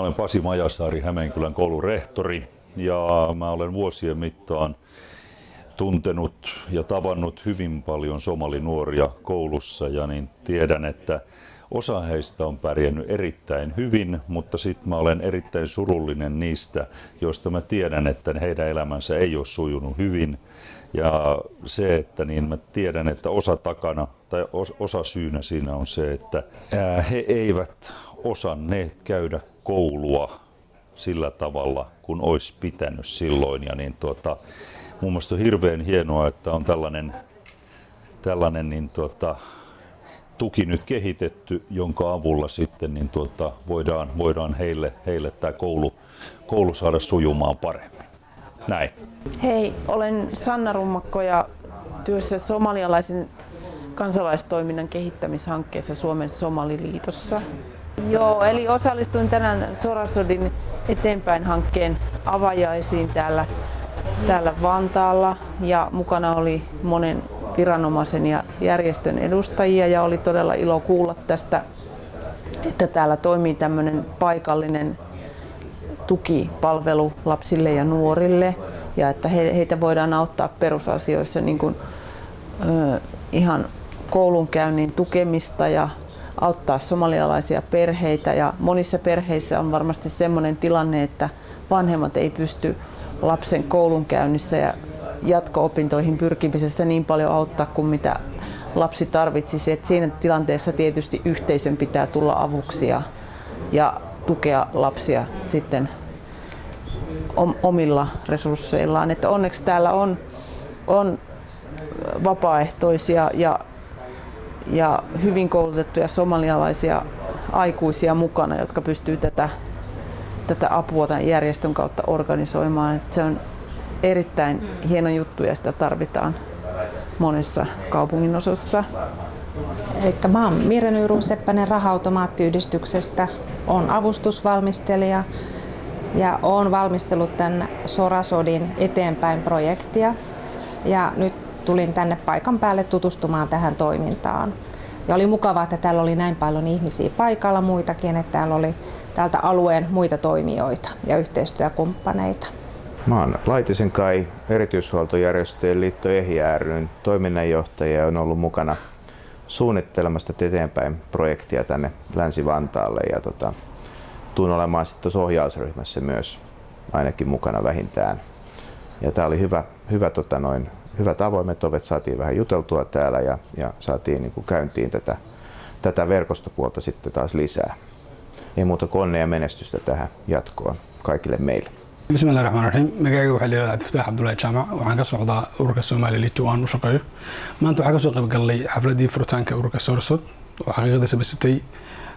olen Pasi Majasaari, Hämeenkylän koulun rehtori, ja mä olen vuosien mittaan tuntenut ja tavannut hyvin paljon somalinuoria koulussa, ja niin tiedän, että osa heistä on pärjännyt erittäin hyvin, mutta sitten mä olen erittäin surullinen niistä, joista mä tiedän, että heidän elämänsä ei ole sujunut hyvin. Ja se, että niin mä tiedän, että osa syynä siinä on se, että he eivät osanneet käydä koulua sillä tavalla, kun olisi pitänyt silloin. Ja niin mun mielestä on hirveän hienoa, että on tällainen tuki nyt kehitetty, jonka avulla sitten voidaan heille tämä koulu saada sujumaan paremmin. Näin. Hei, olen Sanna Rummakko ja työssä somalialaisen kansalaistoiminnan kehittämishankkeessa Suomen Somaliliitossa. Joo, eli osallistuin tänään Sorasodin eteenpäin-hankkeen avajaisiin täällä Vantaalla, ja mukana oli monen viranomaisen ja järjestön edustajia, ja oli todella ilo kuulla tästä, että täällä toimii tämmöinen paikallinen tukipalvelu lapsille ja nuorille, ja että heitä voidaan auttaa perusasioissa, niin kuin ihan koulunkäynnin tukemista ja auttaa somalialaisia perheitä. Ja monissa perheissä on varmasti sellainen tilanne, että vanhemmat ei pysty lapsen koulunkäynnissä ja jatko-opintoihin pyrkimisessä niin paljon auttaa kuin mitä lapsi tarvitsisi. Et siinä tilanteessa tietysti yhteisön pitää tulla avuksi ja tukea lapsia sitten omilla resursseillaan. Että onneksi täällä on vapaaehtoisia ja hyvin koulutettuja somalialaisia aikuisia mukana, jotka pystyy tätä apua tämän järjestön kautta organisoimaan. Että se on erittäin hieno juttu ja sitä tarvitaan monessa kaupungin osassa. Elikkä mä oon Mirja Nyyruun-Seppänen Raha-automaattiyhdistyksestä, olen avustusvalmistelija ja olen valmistellut tämän Sorasodin eteenpäin-projektia, ja nyt tulin tänne paikan päälle tutustumaan tähän toimintaan. Ja oli mukavaa, että täällä oli näin paljon ihmisiä paikalla, muitakin, että täällä oli täältä alueen muita toimijoita ja yhteistyökumppaneita. Mä oon Laitisen Kai, erityishuoltojärjestöjen liitto EHI ry:n toiminnanjohtaja, ja on ollut mukana suunnittelemasta eteenpäin projektia tänne Länsi-Vantaalle, ja tuun olemaan sitten tuossa ohjausryhmässä myös ainakin mukana vähintään. Ja tää oli hyvät avoimet ovet, saatiin vähän juteltua täällä ja saatiin niin kuin käyntiin tätä verkostopuolta sitten taas lisää. Ei muuta kuin onnea ja menestystä tähän jatkoon kaikille meille. Bismillahirrahmanirrahim. Magacaygu waxaa la yidhahdaa Abdifataax Cabdullaahi Jaamac. Waxaan ka socdaa ururka Somaliliitu aan u shaqeeyo. Maanta waxaa ka soo qayb galnay xafladii furitaanka ururka Sorasod oo xaqiiqada samaysatay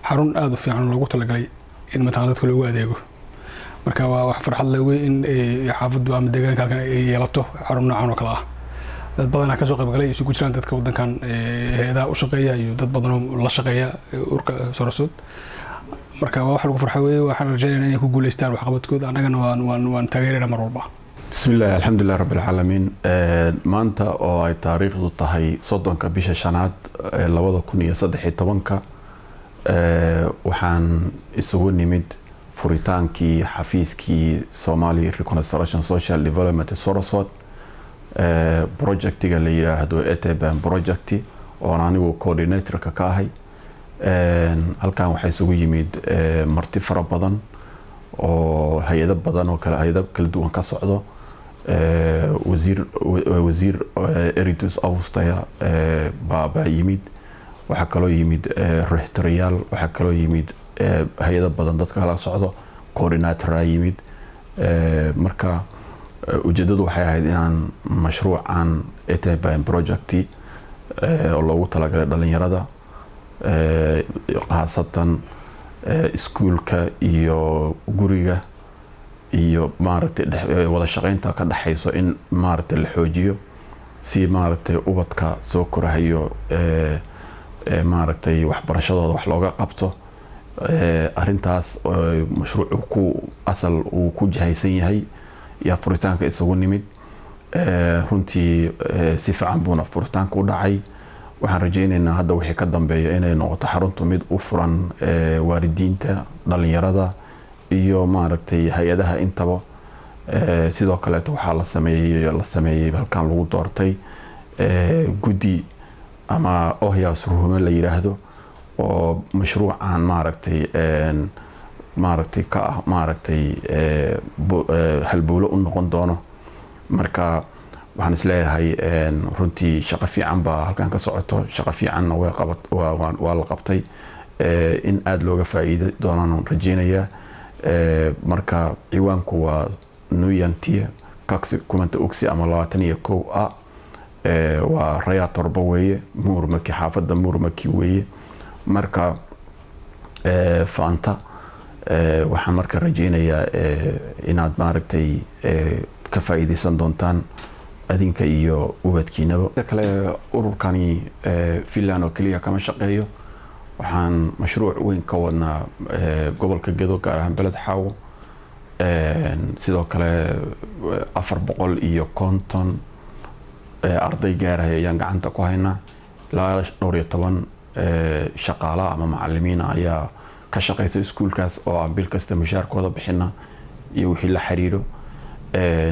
xarun aad u fiican oo loogu talagalay in mataqaanad dadka loogu adeego. Marka waa wax farxad leh in xaafaddu ama deegaanka halkan ay yeelato xarun noocan oo kale ah. Dad badan ka soo qayb galay isugu jiraan dadka wadankan hay'adaha u shaqeeya iyo dad badan oo la shaqeeya ururka Sorasod. marka wax lagu farxo weeye, waxaan rajaynaynaa inay ku guuleystaan waxqabadkooda, annagana waan taageeraynaa mar walba. bismillaah, alxamdulilah rabbilcaalamiin. maanta oo ay taariikhdu tahay 30 bisha shanaad 2013 waxaan isugu nimid furitaankii xafiiskii Somali Reconstruction Social Development Sorasod, projectiga la yiraahdo Eteenpäin project oo anigu coordinatorka ka ahay. halkan waxay isugu yimid marti fara badan oo hay'ado badan oo hay'ado kala duwan ka socdo, wasiir Eritus Awstaya baa yimid, waxa kaloo yimid rehtoriyaal, waxa kaloo yimid hay'ado badan dadka kala socdo, coordinator yimid. marka ujeedadu waxay ahayd inaan mashruucan Eteenpäin project oo loogu talagalay dhalinyarada, khaasatan iskuulka iyo guriga iyo maaragtay wada shaqeynta ka dhaxayso in maaragtay la xoojiyo si maaragtay ubadka soo korahayo maaragtay waxbarashadooda wax looga qabto. arintaas mashruucu ku asal uu ku jahaysan yahay ya furitaanka isugu nimid. runtii si fiican buuna furitaanku u dhacay. waxaan rajaynaynaa hadda wixii ka dambeeya inay noqoto xaruntu mid u furan waalidiinta, dhalinyarada iyo maaragtay hay-adaha intaba. sidoo kaleeto waxaa la sameeyey halkan lagu doortay guddi ama ohyaas ruhume la yiraahdo oo mashruucan maaragtay ka ah maaragtay halbowlo u noqon doono. marka waxaan isleeyahay runtii shaqo fiican baa halkan ka socoto, shaqo fiicanna waa la qabtay, in aad looga faa'iido doonaan rajeynayaa. marka ciwaanku waa nuyantiya kaksi kumanta ogsi ama 21 waa raya torba weeye, muurmaki xaafadda muurmaki weeye. marka faanta waxaan marka rajeynayaa inaad maaragtay ka faa'iideysan doontaan adinka iyo ubadkiinaba. kale ururkani Finland oo kaliya kama shaqeeyo, waxaan mashruuc weyn ka wadnaa gobolka Gedo gaar ahaan beled Xaawo. sidoo kale 450 arday gaaraya ayaan gacanta ku haynaa. ilaa 12 shaqaalaha ama macallimiin ayaa ka shaqeysa iskuulkaas oo aan bil kasta mushaarkooda bixina iyo wixii la xiriiro.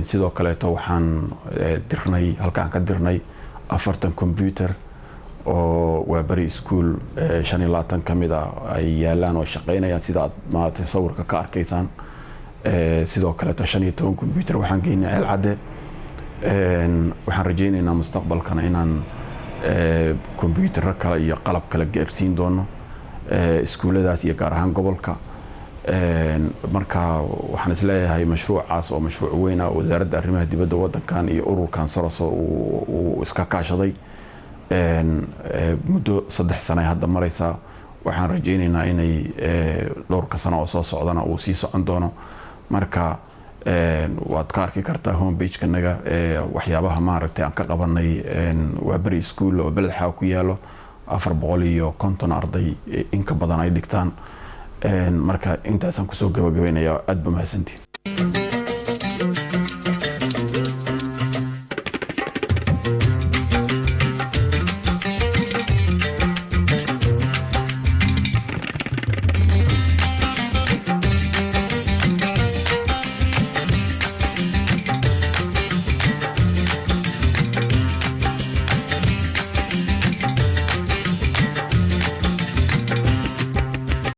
sidoo kaleeto waxaan dirnay halkaan ka dirnay 40 computer oo waa bari iskuul 25 kamid ah ay yaalaan oo shaqeynayaan sida aad maaragtay sawirka ka arkaysaan. sidoo kaleeto 15 computer waxaan geynay Ceel Cadde. waxaan rajeynaynaa mustaqbalkana inaan computer kale iyo qalab kale gaarsiin doono iskuuladaas iyo gaar ahaan gobolka. marka waxaan isleeyahay mashruucaas oo mashruuc weyn ah wasaaradda arrimaha dibadda waddankan iyo ururkan Soraso uu iska kaashaday muddo 3 sano hadda maraysa. waxaan rajeynaynaa inay dhowrka sano oo soo socdana uu sii socon doono. marka waad ka arki kartaa homepage-kanaga waxyaabaha maaragtay aan ka qabanay waa bari school oo beled Xaawo ku yaalo 450 arday in ka badan ay dhigtaan. marka intaasaan kusoo gabagabaynayaa. aad ba mahadsantihiin.